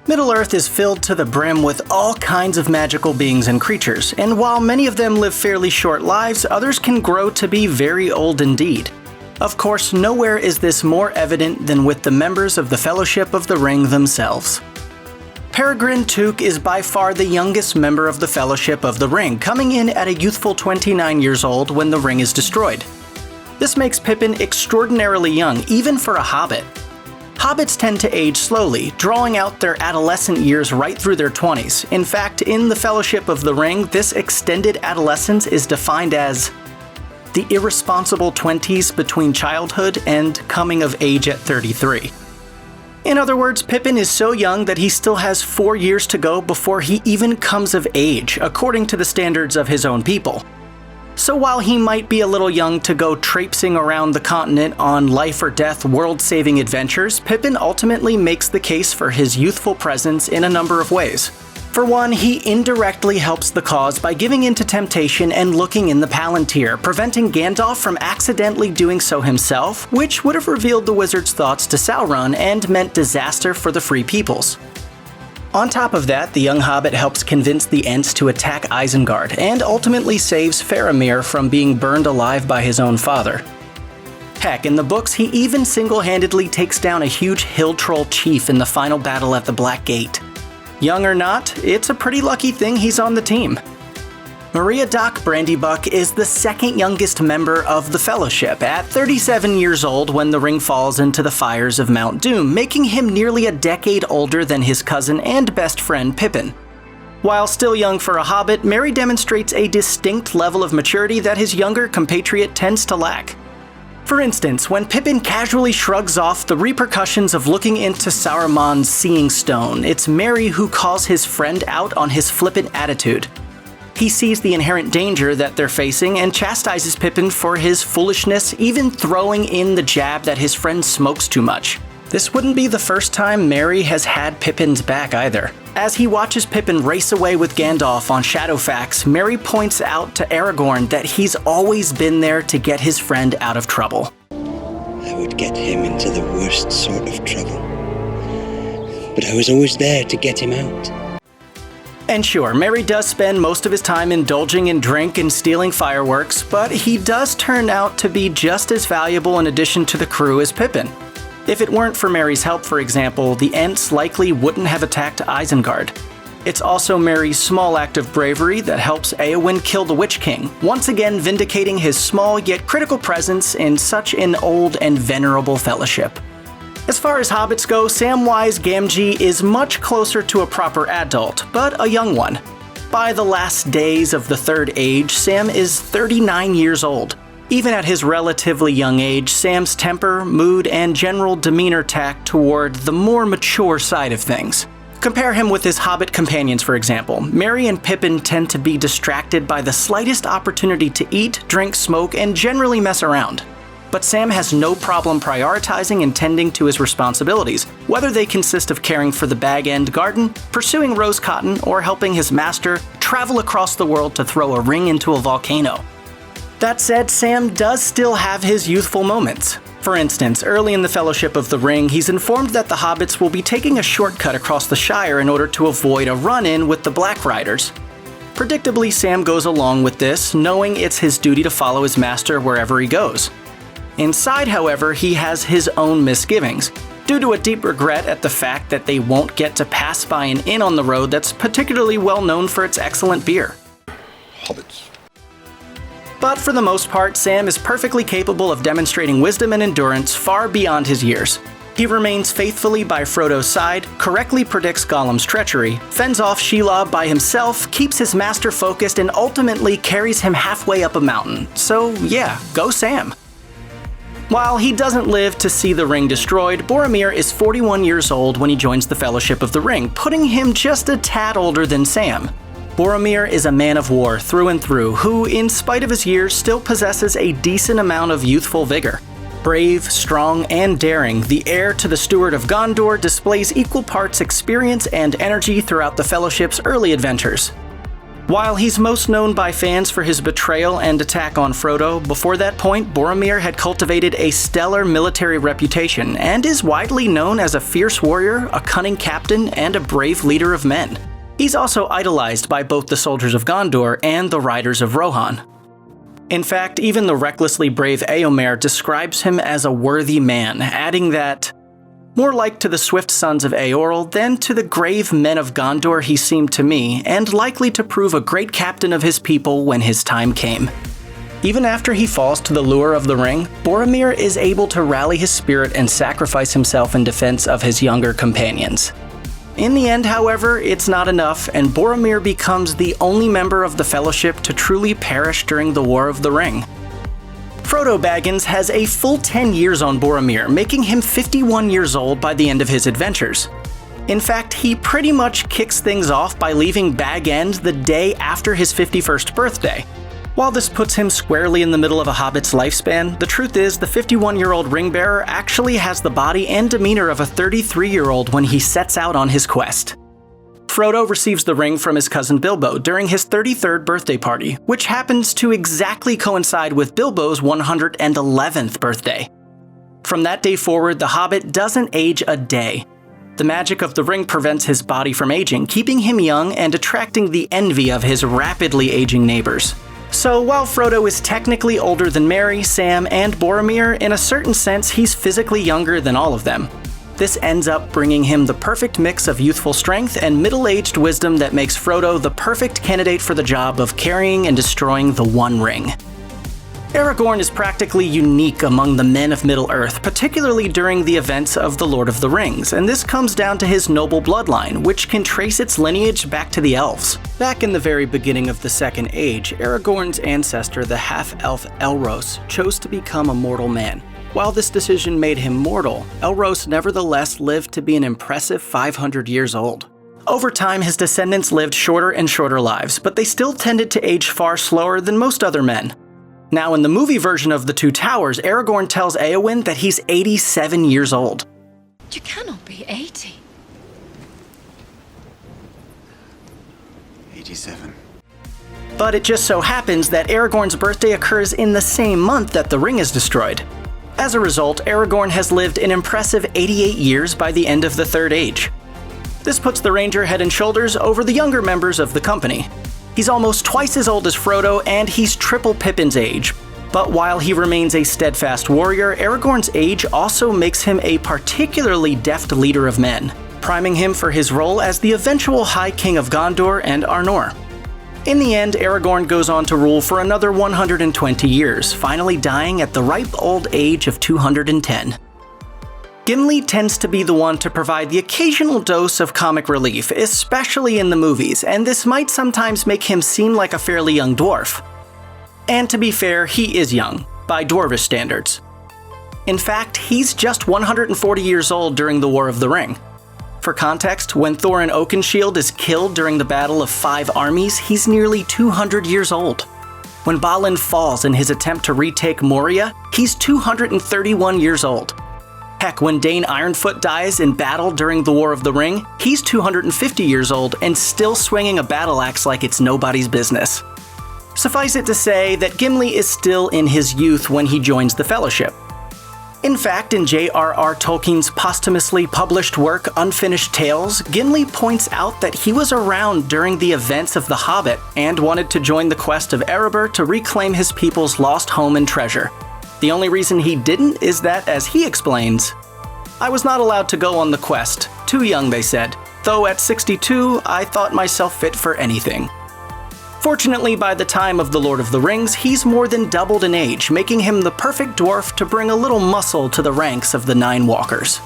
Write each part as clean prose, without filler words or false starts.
Middle-earth is filled to the brim with all kinds of magical beings and creatures, and while many of them live fairly short lives, others can grow to be very old indeed. Of course, nowhere is this more evident than with the members of the Fellowship of the Ring themselves. Peregrine Took is by far the youngest member of the Fellowship of the Ring, coming in at a youthful 29 years old when the ring is destroyed. This makes Pippin extraordinarily young, even for a hobbit. Hobbits tend to age slowly, drawing out their adolescent years right through their 20s. In fact, in the Fellowship of the Ring, this extended adolescence is defined as the irresponsible 20s between childhood and coming of age at 33. In other words, Pippin is so young that he still has 4 years to go before he even comes of age, according to the standards of his own people. So while he might be a little young to go traipsing around the continent on life-or-death world-saving adventures, Pippin ultimately makes the case for his youthful presence in a number of ways. For one, he indirectly helps the cause by giving in to temptation and looking in the Palantir, preventing Gandalf from accidentally doing so himself, which would have revealed the wizard's thoughts to Sauron and meant disaster for the Free Peoples. On top of that, the young hobbit helps convince the Ents to attack Isengard, and ultimately saves Faramir from being burned alive by his own father. Heck, in the books, he even single-handedly takes down a huge hill troll chief in the final battle at the Black Gate. Young or not, it's a pretty lucky thing he's on the team. Maria Doc Brandybuck is the second youngest member of the Fellowship, at 37 years old when the ring falls into the fires of Mount Doom, making him nearly a decade older than his cousin and best friend Pippin. While still young for a hobbit, Merry demonstrates a distinct level of maturity that his younger compatriot tends to lack. For instance, when Pippin casually shrugs off the repercussions of looking into Saruman's Seeing Stone, it's Merry who calls his friend out on his flippant attitude. He sees the inherent danger that they're facing and chastises Pippin for his foolishness, even throwing in the jab that his friend smokes too much. This wouldn't be the first time Merry has had Pippin's back either. As he watches Pippin race away with Gandalf on Shadowfax, Merry points out to Aragorn that he's always been there to get his friend out of trouble. I would get him into the worst sort of trouble, but I was always there to get him out. And sure, Merry does spend most of his time indulging in drink and stealing fireworks, but he does turn out to be just as valuable in addition to the crew as Pippin. If it weren't for Merry's help, for example, the Ents likely wouldn't have attacked Isengard. It's also Merry's small act of bravery that helps Éowyn kill the Witch King, once again vindicating his small yet critical presence in such an old and venerable fellowship. As far as hobbits go, Samwise Gamgee is much closer to a proper adult, but a young one. By the last days of the Third Age, Sam is 39 years old. Even at his relatively young age, Sam's temper, mood, and general demeanor tack toward the more mature side of things. Compare him with his hobbit companions, for example. Merry and Pippin tend to be distracted by the slightest opportunity to eat, drink, smoke, and generally mess around. But Sam has no problem prioritizing and tending to his responsibilities, whether they consist of caring for the Bag End Garden, pursuing Rose Cotton, or helping his master travel across the world to throw a ring into a volcano. That said, Sam does still have his youthful moments. For instance, early in the Fellowship of the Ring, he's informed that the hobbits will be taking a shortcut across the Shire in order to avoid a run-in with the Black Riders. Predictably, Sam goes along with this, knowing it's his duty to follow his master wherever he goes. Inside, however, he has his own misgivings, due to a deep regret at the fact that they won't get to pass by an inn on the road that's particularly well known for its excellent beer. Hobbits. But for the most part, Sam is perfectly capable of demonstrating wisdom and endurance far beyond his years. He remains faithfully by Frodo's side, correctly predicts Gollum's treachery, fends off Shelob by himself, keeps his master focused, and ultimately carries him halfway up a mountain. So yeah, go Sam. While he doesn't live to see the ring destroyed, Boromir is 41 years old when he joins the Fellowship of the Ring, putting him just a tad older than Sam. Boromir is a man of war through and through, who, in spite of his years, still possesses a decent amount of youthful vigor. Brave, strong, and daring, the heir to the Steward of Gondor displays equal parts experience and energy throughout the Fellowship's early adventures. While he's most known by fans for his betrayal and attack on Frodo, before that point, Boromir had cultivated a stellar military reputation and is widely known as a fierce warrior, a cunning captain, and a brave leader of men. He's also idolized by both the soldiers of Gondor and the riders of Rohan. In fact, even the recklessly brave Éomer describes him as a worthy man, adding that, "More like to the swift sons of Eorl than to the grave men of Gondor he seemed to me, and likely to prove a great captain of his people when his time came." Even after he falls to the lure of the ring, Boromir is able to rally his spirit and sacrifice himself in defense of his younger companions. In the end, however, it's not enough, and Boromir becomes the only member of the Fellowship to truly perish during the War of the Ring. Frodo Baggins has a full 10 years on Boromir, making him 51 years old by the end of his adventures. In fact, he pretty much kicks things off by leaving Bag End the day after his 51st birthday. While this puts him squarely in the middle of a hobbit's lifespan, the truth is the 51-year-old ring-bearer actually has the body and demeanor of a 33-year-old when he sets out on his quest. Frodo receives the ring from his cousin Bilbo during his 33rd birthday party, which happens to exactly coincide with Bilbo's 111th birthday. From that day forward, the Hobbit doesn't age a day. The magic of the ring prevents his body from aging, keeping him young and attracting the envy of his rapidly aging neighbors. So while Frodo is technically older than Merry, Sam, and Boromir, in a certain sense he's physically younger than all of them. This ends up bringing him the perfect mix of youthful strength and middle-aged wisdom that makes Frodo the perfect candidate for the job of carrying and destroying the One Ring. Aragorn is practically unique among the men of Middle-earth, particularly during the events of The Lord of the Rings, and this comes down to his noble bloodline, which can trace its lineage back to the elves. Back in the very beginning of the Second Age, Aragorn's ancestor, the half-elf Elros, chose to become a mortal man. While this decision made him mortal, Elros nevertheless lived to be an impressive 500 years old. Over time, his descendants lived shorter and shorter lives, but they still tended to age far slower than most other men. Now, in the movie version of The Two Towers, Aragorn tells Éowyn that he's 87 years old. You cannot be 80. 87. But it just so happens that Aragorn's birthday occurs in the same month that the ring is destroyed. As a result, Aragorn has lived an impressive 88 years by the end of the Third Age. This puts the Ranger head and shoulders over the younger members of the company. He's almost twice as old as Frodo, and he's triple Pippin's age. But while he remains a steadfast warrior, Aragorn's age also makes him a particularly deft leader of men, priming him for his role as the eventual High King of Gondor and Arnor. In the end, Aragorn goes on to rule for another 120 years, finally dying at the ripe old age of 210. Gimli tends to be the one to provide the occasional dose of comic relief, especially in the movies, and this might sometimes make him seem like a fairly young dwarf. And to be fair, he is young, by dwarvish standards. In fact, he's just 140 years old during the War of the Ring. For context, when Thorin Oakenshield is killed during the Battle of Five Armies, he's nearly 200 years old. When Balin falls in his attempt to retake Moria, he's 231 years old. Heck, when Dane Ironfoot dies in battle during the War of the Ring, he's 250 years old and still swinging a battle axe like it's nobody's business. Suffice it to say that Gimli is still in his youth when he joins the Fellowship. In fact, in J.R.R. Tolkien's posthumously published work Unfinished Tales, Gimli points out that he was around during the events of The Hobbit and wanted to join the quest of Erebor to reclaim his people's lost home and treasure. The only reason he didn't is that, as he explains, "I was not allowed to go on the quest. Too young, they said. Though at 62, I thought myself fit for anything." Fortunately, by the time of The Lord of the Rings, he's more than doubled in age, making him the perfect dwarf to bring a little muscle to the ranks of the Nine Walkers.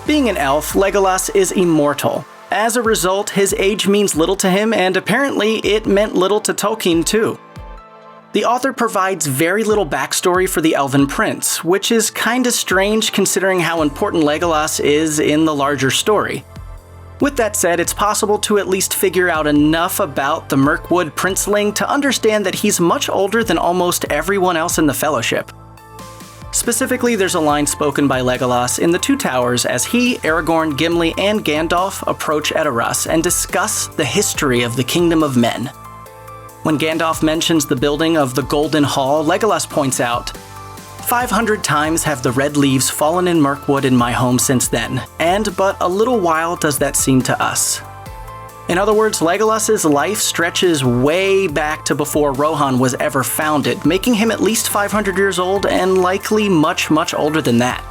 Being an elf, Legolas is immortal. As a result, his age means little to him, and apparently it meant little to Tolkien too. The author provides very little backstory for the Elven Prince, which is kinda strange considering how important Legolas is in the larger story. With that said, it's possible to at least figure out enough about the Mirkwood princeling to understand that he's much older than almost everyone else in the Fellowship. Specifically, there's a line spoken by Legolas in The Two Towers as he, Aragorn, Gimli, and Gandalf approach Edoras and discuss the history of the Kingdom of Men. When Gandalf mentions the building of the Golden Hall, Legolas points out, 500 times have the red leaves fallen in Mirkwood in my home since then, and but a little while does that seem to us. In other words, Legolas's life stretches way back to before Rohan was ever founded, making him at least 500 years old and likely much, much older than that.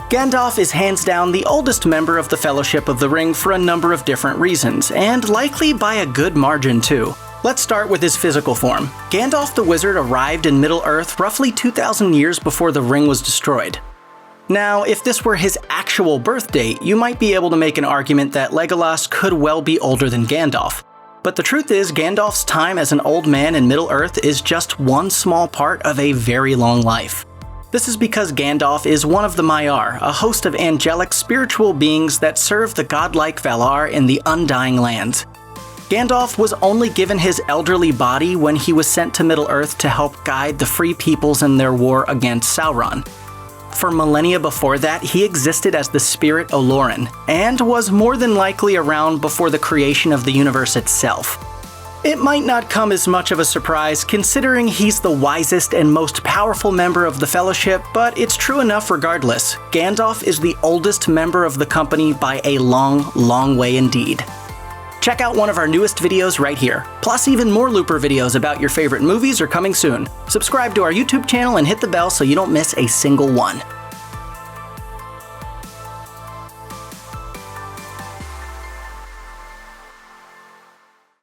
Gandalf is hands down the oldest member of the Fellowship of the Ring for a number of different reasons, and likely by a good margin too. Let's start with his physical form. Gandalf the Wizard arrived in Middle-earth roughly 2,000 years before the ring was destroyed. Now, if this were his actual birth date, you might be able to make an argument that Legolas could well be older than Gandalf. But the truth is, Gandalf's time as an old man in Middle-earth is just one small part of a very long life. This is because Gandalf is one of the Maiar, a host of angelic spiritual beings that serve the godlike Valar in the Undying Lands. Gandalf was only given his elderly body when he was sent to Middle-earth to help guide the Free Peoples in their war against Sauron. For millennia before that, he existed as the spirit Olorin, and was more than likely around before the creation of the universe itself. It might not come as much of a surprise considering he's the wisest and most powerful member of the Fellowship, but it's true enough regardless. Gandalf is the oldest member of the company by a long, long way indeed. Check out one of our newest videos right here. Plus, even more Looper videos about your favorite movies are coming soon. Subscribe to our YouTube channel and hit the bell so you don't miss a single one.